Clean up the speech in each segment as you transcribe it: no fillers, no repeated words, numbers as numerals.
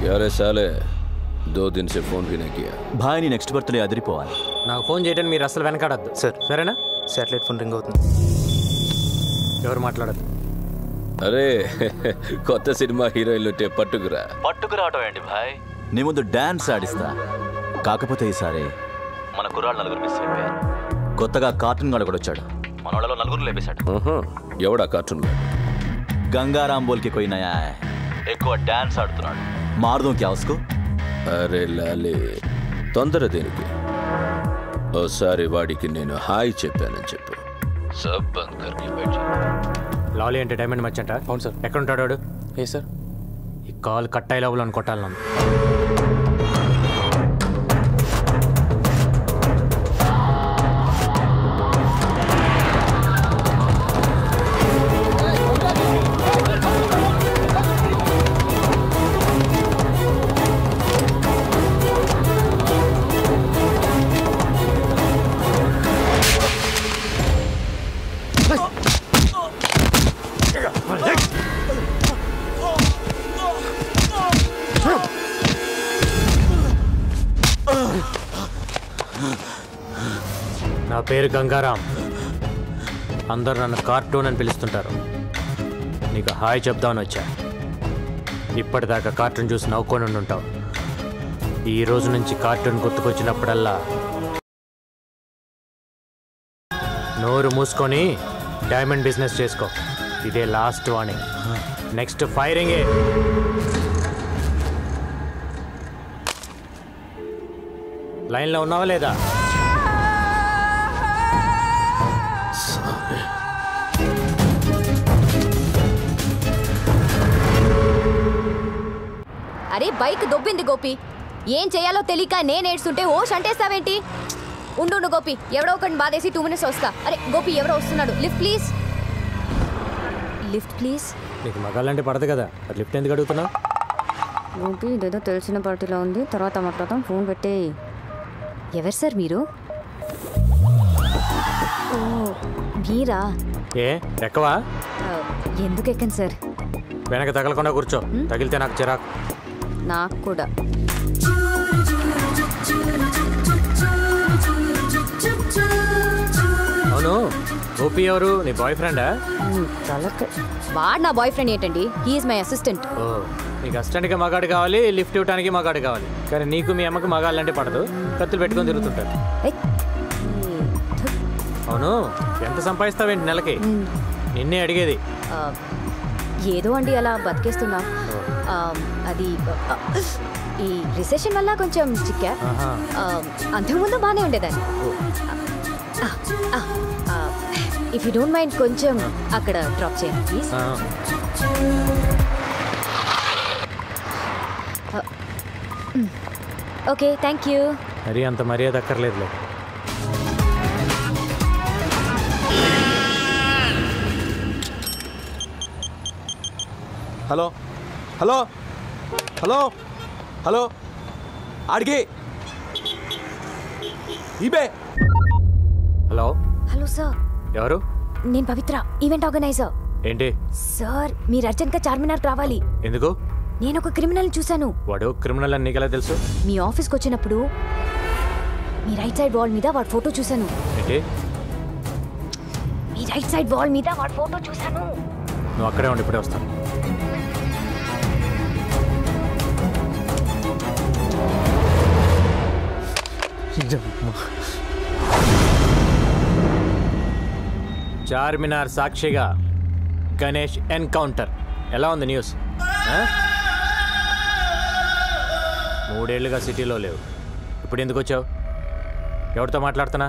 यारे साले 2 दिन से फोन भी नहीं किया। भाई नी नेक्स्ट बर्थडे అదిరిపోవాలి. నాకు ఫోన్ చేయడానికి మీరు అసలు వెనకాడద్దు సార్. సరేనా? శాటిలైట్ ఫోన్ రింగ్ అవుతుంది. ఎవరు మాట్లాడద్దు. అరే కొత్త సినిమా హీరోయిన్లుంటే పట్టుకురావటం ఏంటి భాయ్? నీ ముందు డాన్స్ ఆడిస్తా. కాకపోతే ఈసారి మన కుర్రాళ్ళు 4 మిస్ అయిపోయారు. కొత్తగా కార్టూన్ గాడు కూడా వచ్చాడు. మన వాళ్ళలో 4 లేపేశాడు. ఎవడా కార్టూన్ గాడు? గంగారాం బోల్కి कोई नया है. ఎక్కువ డాన్స్ ఆడుతున్నాడు. మారుదాం క్యా ఉస్కో? అరే లాలే తొందర దేనికి? ఓసారి వాడికి నేను హాయ్ చెప్పానని చెప్పు. సబ్ బంద్ కర్కే బైఠ. లాలీ అంటే డైమండ్ మర్చెంట్. అవును సార్. ఎక్కడ ఉంటాడు వాడు? ఏ సార్? ఈ కాల్ కట్ అయ్యే లోపల కొట్టాలి నన్ను. నా పేరు గంగారాం. అందరు నన్ను కార్టూన్ అని పిలుస్తుంటారు. నీకు హాయ్ చెప్దామని వచ్చా. ఇప్పటిదాకా కార్టూన్ చూసి నవ్వుకొని ఉంటావు. ఈ రోజు నుంచి కార్టూన్ గుర్తుకొచ్చినప్పుడల్లా నోరు మూసుకొని డైమండ్ బిజినెస్ చేసుకో. ఇదే లాస్ట్ వార్నింగ్. నెక్స్ట్ ఫైరింగే. లైన్లో ఉన్నావా లేదా? అరే బైక్ దొబ్బింది గోపి. ఏం చేయాలో తెలియక నేను ఏడ్చుంటే ఓ షంటేస్తావేంటి? ఉండు గోపి, ఎవడో ఒకటి బాధేసి 2 మినిట్స్ వస్తా. అరే గోపి ఎవడో వస్తున్నాడు. Lift please. Lift please. నీకు మగాళ్ళంటే పడదు కదా, అది లిఫ్ట్ ఎందుకు అడుగుతున్నావు? గోపి ఇదేదో తెలిసిన పార్టీలో ఉంది, తర్వాత మాట్లాడతాం. ఫోన్ పెట్టే. ఎవరు సార్ మీరు? ఓ మీరా? ఏ ఎక్కవా? ఎందుకు ఎక్కండి సార్? వెనక తగలకుండా కూర్చో. తగిలితే నాకు చిరాకు. నాకు కూడా. అవును, గోపి ఎవరు? నీ బాయ్ ఫ్రెండా? వాడు నా బాయ్ ఫ్రెండ్ ఏంటండి? He is my assistant. ఓ, నీకు అసిస్టెంట్గా మగాడు కావాలి, లిఫ్ట్ ఇవ్వడానికి మగాడు కావాలి. కానీ నీకు మీ అమ్మకి మగాళ్ళంటే పడదు. కత్తులు పెట్టుకొని తిరుగుతుంటారు. అవును, ఎంత సంపాదిస్తావేంటి నెలకి? నిన్నే అడిగేది. ఏదో అండి అలా బతికేస్తున్నా. అది ఈ రిసెషన్ వల్ల కొంచెం చిక్కా. అంతకుముందు బాగానే ఉండేదాన్ని. ఇఫ్ యూ డోంట్ మైండ్ కొంచెం అక్కడ డ్రాప్ చేయండి ప్లీజ్. Okay thank you. మరి అంత మర్యాద అక్కర్లేదులే. హలో హలో హలో హలో అడిగి ఇబే. Hello hello sir. ఎవరు? నేను పవిత్ర, ఈవెంట్ ఆర్గనైజర్. ఏంటి సార్ మీరు అర్జెంట్గా చార్మినార్కి రావాలి. ఎందుకు? నేను ఒక క్రిమినల్ చూశాను. వాడు క్రిమినల్ అని నీకెలా తెలుసు? మీ ఆఫీస్కి వచ్చినప్పుడు మీ రైట్ సైడ్ వాల్ మీద వాడి ఫోటో చూశాను. ఏంటి? మీ రైట్ సైడ్ వాల్ మీద వాడి ఫోటో చూశాను. నువ్వు అక్కడే ఉండి ఇప్పుడే వస్తాను. చార్మినార్ సాక్షిగా గణేష్ ఎన్కౌంటర్. ఎలా ఉంది న్యూస్? 3 ఏళ్లుగా సిటీలో లేవు. ఇప్పుడు ఎందుకు వచ్చావు? ఎవరితో మాట్లాడుతున్నా?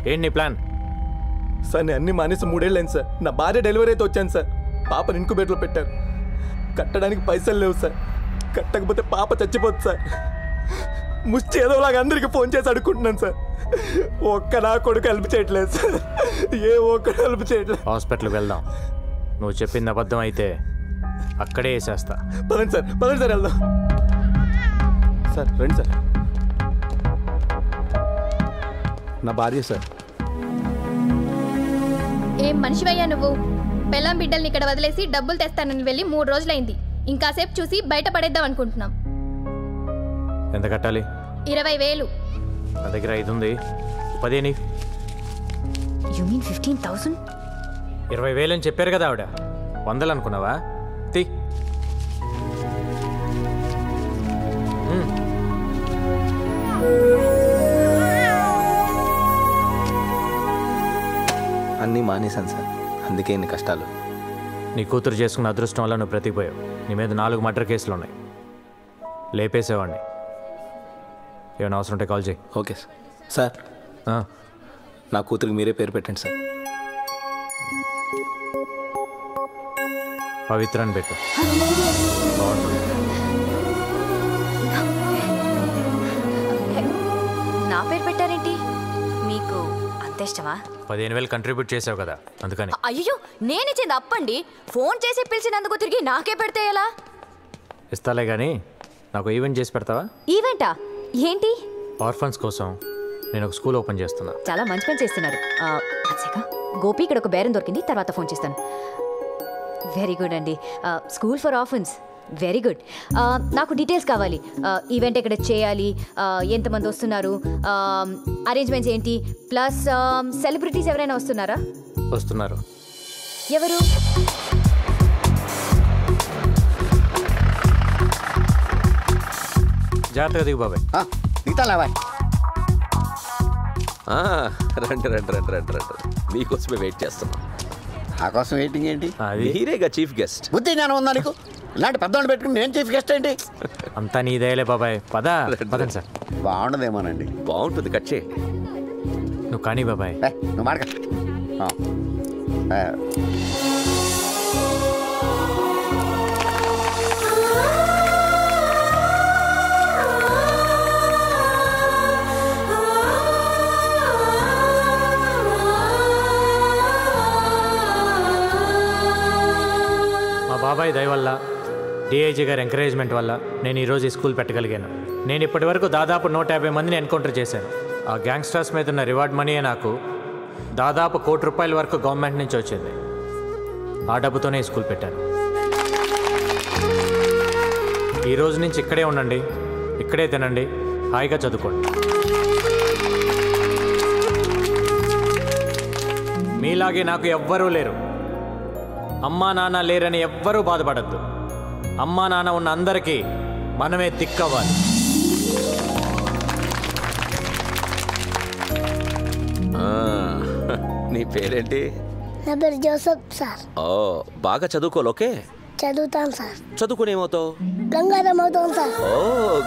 ఏంటి నీ ప్లాన్? సార్ నేను అన్ని మానేసి 3 ఏళ్ళు అయింది సార్. నా భార్య డెలివరీ అయితే వచ్చాను సార్. పాపను ఇంక్యుబేటర్లో పెట్టారు. కట్టడానికి పైసలు లేవు సార్. కట్టకపోతే పాప చచ్చిపోతుంది సార్. ముష్టి ఏదోలాగా అందరికీ ఫోన్ చేసి అడుక్కుంటున్నాను సార్. ఒక్క నా కొడుకు హెల్ప్ చేయట్లేదు సార్. ఏ ఒక్కడు హెల్ప్ చేయట్లేదు. హాస్పిటల్కి వెళ్దాం. నువ్వు చెప్పింది అబద్ధం అయితే అక్కడే వేసేస్తా. పదండి సార్, పదండి సార్ వెళ్దాం. సార్ రండి సార్. నా భార్య సార్. ఏం మనిషివయ్యా నువ్వు? పెళ్ళాం బిడ్డల్ని ఇక్కడ వదిలేసి డబ్బులు తెస్తానని వెళ్ళి 3 రోజులైంది. ఇంకాసేపు చూసి బయట పడేద్దాం అనుకుంటున్నాం. ఎంత కట్టాలి? 20,000. నా దగ్గర 5 ఉంది. 10 యు మీన్ 15,000? 20,000 అని చెప్పారు కదా ఆవిడ. 100 అనుకున్నావా? తీ. అన్నీ మానేశాను సార్, అందుకే ఇన్ని కష్టాలు. నీ కూతురు చేసుకున్న అదృష్టం వల్ల నువ్వు బ్రతికిపోయావు. నీ మీద 4 మర్డర్ కేసులు ఉన్నాయి. లేపేసేవాడిని. ఏమైనా అవసరం ఉంటే కాల్ చేయి. Okay sir. నా కూతురికి మీరే పేరు పెట్టండి సార్. పవిత్ర అని పెట్టు. నా పేరు పెట్టారేంటి? మీకు అంత ఇష్టమా? 15,000 కంట్రిబ్యూట్ చేసావు కదా, అందుకని. అయ్యో, నేనిచ్చింది అప్పండి. ఫోన్ చేసి పిలిచినందుకు తిరిగి నాకే పెడితే ఎలా? ఇస్తాలే కానీ నాకు ఈవెంట్ చేసి పెడతావా? ఈవెంటా? ఏంటి? ఆర్ఫన్స్ కోసం నేను ఒక స్కూల్ ఓపెన్ చేస్తున్నా. చాలా మంచి పని చేస్తున్నారు. గోపి, ఇక్కడ ఒక బేరం దొరికింది, తర్వాత ఫోన్ చేస్తాను. వెరీ గుడ్ అండి. School for orphans, very good. నాకు డీటెయిల్స్ కావాలి. ఈవెంట్ ఎక్కడ చేయాలి, ఎంతమంది వస్తున్నారు, అరేంజ్మెంట్స్ ఏంటి, ప్లస్ సెలబ్రిటీస్ ఎవరైనా వస్తున్నారా? వస్తున్నారు. ఎవరు? జాగ్రత్తగా దిగు బాబాయ్. రండి రండి రండి రండి రండి, మీకోసమే వెయిట్ చేస్తున్నాం. నా కోసం వెయిటింగ్ ఏంటి? మీరేగా చీఫ్ గెస్ట్. బుద్ధి జ్ఞానం ఉందా నీకు? ఇలాంటి పెద్దవాళ్ళు పెట్టుకుని నేను చీఫ్ గెస్ట్ ఏంటి? అంతా నీదేలే బాబాయ్. పదండి సార్. బాగుండదేమోనండి. బాగుంటుంది, కట్ చేయండి. నువ్వు కానీ బాబాయ్. నువ్వు మాడక. బాబాయ్ దయ వల్ల, డిఐజీ గారి ఎంకరేజ్మెంట్ వల్ల నేను ఈరోజు ఈ స్కూల్ పెట్టగలిగాను. నేను ఇప్పటి వరకు దాదాపు 150 మందిని ఎన్కౌంటర్ చేశాను. ఆ గ్యాంగ్స్టర్స్ మీద ఉన్న రివార్డ్ మనీయే నాకు దాదాపు ₹1 కోటి వరకు గవర్నమెంట్ నుంచి వచ్చింది. ఆ డబ్బుతోనే ఈ స్కూల్ పెట్టాను. ఈ రోజు నుంచి ఇక్కడే ఉండండి, ఇక్కడే తినండి, హాయిగా చదువుకోండి. మీలాగే నాకు ఎవ్వరూ లేరు. అమ్మా నాన్న లేరని ఎవ్వరూ బాధపడద్దు. అమ్మా నాన్న ఉన్న అందరికీ మనమే దిక్కవ్వాలి. నీ పేరేంటి? నా పేరు జోసఫ్ సార్. ఓ, బాగా చదువుకోవాలి. ఓకే, చదువుతాను సార్. చదువుకుని ఏమవుతావు? గంగారం అవుతాను సార్. ఓ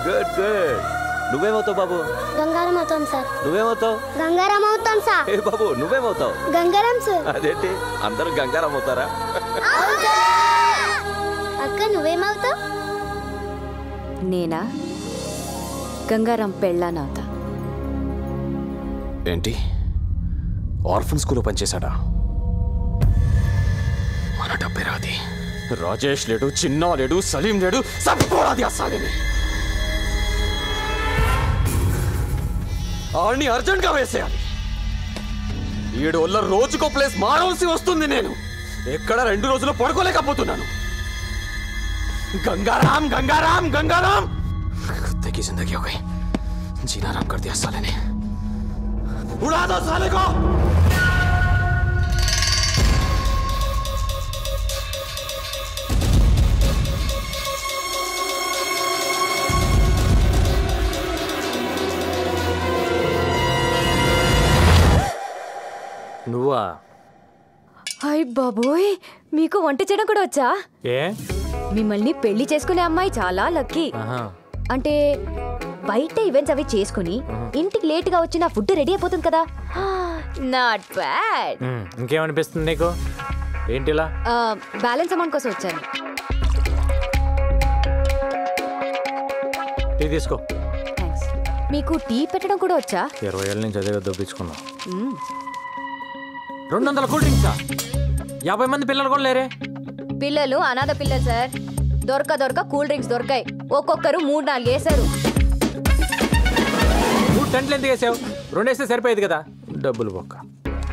గుడ్ గుడ్. నువ్వేమవుతావు బాబు? గంగారం అవుతాను సార్. నువ్వేమవుతావు? గంగారం అవుతాను సార్. ఏ బాబు, నువ్వేమవుతావు? గంగారం సార్. అదేంటి అందరూ గంగారం అవుతారా? అక్క నువ్వేమవుతావు? నేనా? గంగారం పెళ్ళానవుతా. ఏంటి, ఆర్ఫన్ స్కూల్లో పనిచేశాడా? మన డబ్బే రాది. రాజేష్ లేడు, చిన్నా లేడు, సలీం లేడు, సరిపోరాది ఆ సలీం. ఆడిని అర్జెంట్గా వేసేయాలి. 7 వల్ల రోజుకో ప్లేస్ మారవలసి వస్తుంది. నేను ఎక్కడ 2 రోజులు పడుకోలేకపోతున్నాను. गंगाराम गंगाराम गंगाराम कुत्ते की जिंदगी हो गई. जीना आराम कर दिया साले ने. उड़ा दो साले को. నువ్వా? హాయ్ బాబోయ్, మీకు వంట చేయడం కూడా వచ్చా? ఏ, మిమ్మల్ని పెళ్లి చేసుకునే అమ్మాయి చాలా లక్కీ. అంటే బయట ఈవెంట్స్ అవి చేసుకుని ఇంటికి లేట్ గా వచ్చి నా ఫుడ్ రెడీ అయిపోతుంది కదా. Not bad. ఇంకేమనిపిస్తుంది నీకు? ఏంటిలా? బ్యాలెన్స్ అమౌంట్ కోసం వచ్చాను. టీ తీసుకో. థ్యాంక్స్. మీకు టీ పెట్టడం కూడా వచ్చా? 20 ఏళ్ళ నుంచి అదే దొప్పించుకున్నాం. 200 కూల్ డ్రింక్సా? 50 మంది పిల్లలు కూడా లేరే? పిల్లలు అనాథ పిల్లలు సార్. దొరక కూల్ డ్రింక్స్ దొరకాయి. ఒక్కొక్కరు 3-4 వేశారు. 3 టెంట్లు ఎందుకు వేసావు? 2 వేస్తే సరిపోయేది కదా. డబ్బులు బొక్క.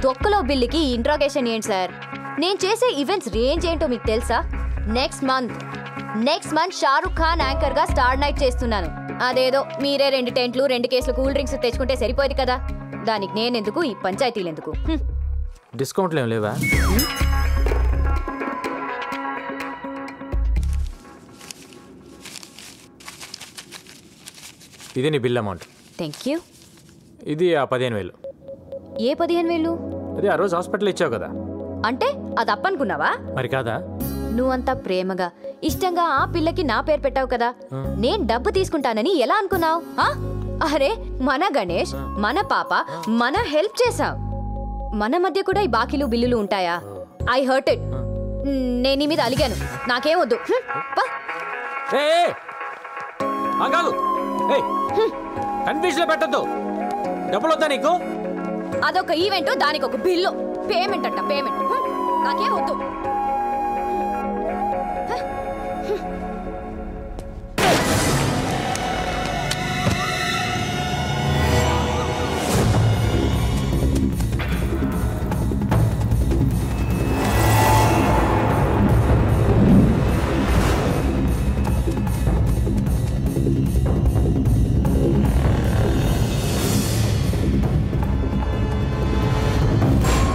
తొక్కలో బిల్లుకి ఇంట్రాగేషన్ ఏంటి సార్? నేను చేసే ఈవెంట్స్ రేంజ్ ఏంటో మీకు తెలుసా? Next month next month Shahrukh Khan anchor గా స్టార్ నైట్ చేస్తున్నాను. అదేదో మీరే 2 టెంట్లు 2 కేసులు కూల్ డ్రింక్స్ తెచ్చుకుంటే సరిపోయేది కదా. దానికి నేనెందుకు, ఈ పంచాయతీలు ఎందుకు? డిస్కౌంట్లు ఏం లేవా? ఇది నీ బిల్ అమౌంట్. Thank you. ఇది ఆ 15,000. ఏ 15,000? అదే ఆ రోజు హాస్పిటల్ ఇచ్చావు కదా. అంటే అది అప్పనుకున్నావా? మరి కాదా? నువ్వంతా ప్రేమగా ఇష్టంగా ఆ పిల్లకి నా పేరు పెట్టావు కదా. నేను డబ్బు తీసుకుంటానని ఎలా అనుకున్నావు? అరే మన గణేష్, మన పాప, మన హెల్ప్ చేసావు. మన మధ్య కూడా ఈ బాకీలు బిల్లులు ఉంటాయా? I hurt it. నేను నీ మీద అలిగాను. నాకేం వద్దు. కన్ఫ్యూజన్ పెట్టద్దు. డబ్బులు వద్దా నీకు? అదొక ఈవెంట్, దానికి ఒక బిల్లు. పేమెంట్ అంట పేమెంట్. నాకేం వద్దు.